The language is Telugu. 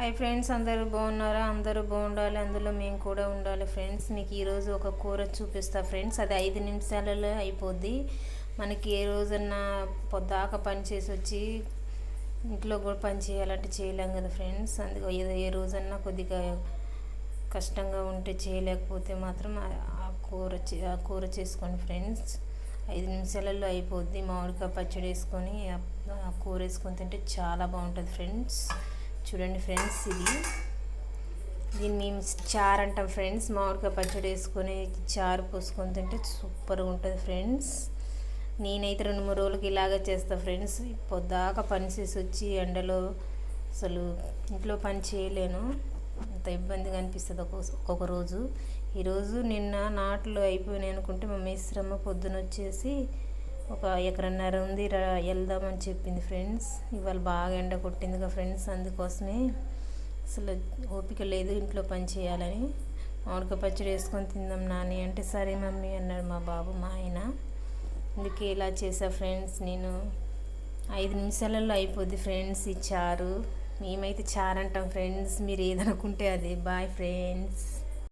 హాయ్ ఫ్రెండ్స్, అందరూ బాగున్నారా? అందరూ బాగుండాలి, అందులో మేము కూడా ఉండాలి. ఫ్రెండ్స్, మీకు ఈరోజు ఒక కూర చూపిస్తా ఫ్రెండ్స్. అది 5 నిమిషాలలో అయిపోద్ది. మనకి ఏ రోజన్నా పొద్దాక పని చేసి వచ్చి ఇంట్లో కూడా పని చేయాలంటే చేయలేం కదా ఫ్రెండ్స్. అందుకే ఏదో ఏ రోజన్నా కొద్దిగా కష్టంగా ఉంటే చేయలేకపోతే మాత్రం ఆ కూర చేసుకోండి ఫ్రెండ్స్. 5 నిమిషాలలో అయిపోద్ది. మామిడికాయ పచ్చడి వేసుకొని ఆ కూర వేసుకొని తింటే చాలా బాగుంటుంది ఫ్రెండ్స్. చూడండి ఫ్రెండ్స్, దీన్ని మేము చారు అంటాం ఫ్రెండ్స్. మామిడికాయ పచ్చడి వేసుకొని చారు పోసుకొని తింటే సూపర్గా ఉంటుంది ఫ్రెండ్స్. నేనైతే 2-3 రోజులకి ఇలాగే చేస్తాను ఫ్రెండ్స్. పొద్దాక పని చేసి వచ్చి ఎండలో అసలు ఇంట్లో పని చేయలేను, అంత ఇబ్బందిగా అనిపిస్తుంది ఒక్కొక్క రోజు. ఈరోజు నిన్న నాట్లు అయిపోయినాయి అనుకుంటే మా మేస్త్రమ్మ పొద్దున వచ్చేసి ఒక 1.5 ఎకరం ఉంది వెళ్దామని చెప్పింది ఫ్రెండ్స్. ఇవాళ బాగా ఎండ కొట్టిందిగా ఫ్రెండ్స్, అందుకోసమే అసలు ఓపిక లేదు ఇంట్లో పని చేయాలని. మామిడికాయ పచ్చడి వేసుకొని తిందాం నాని అంటే సరే మమ్మీ అన్నాడు మా బాబు, మా ఆయన. అందుకే ఇలా చేసా ఫ్రెండ్స్. నేను 5 నిమిషాలలో అయిపోద్ది ఫ్రెండ్స్ ఈ చారు. మేమైతే చారు అంటాం ఫ్రెండ్స్, మీరు ఏదనుకుంటే అదే. Boy friends.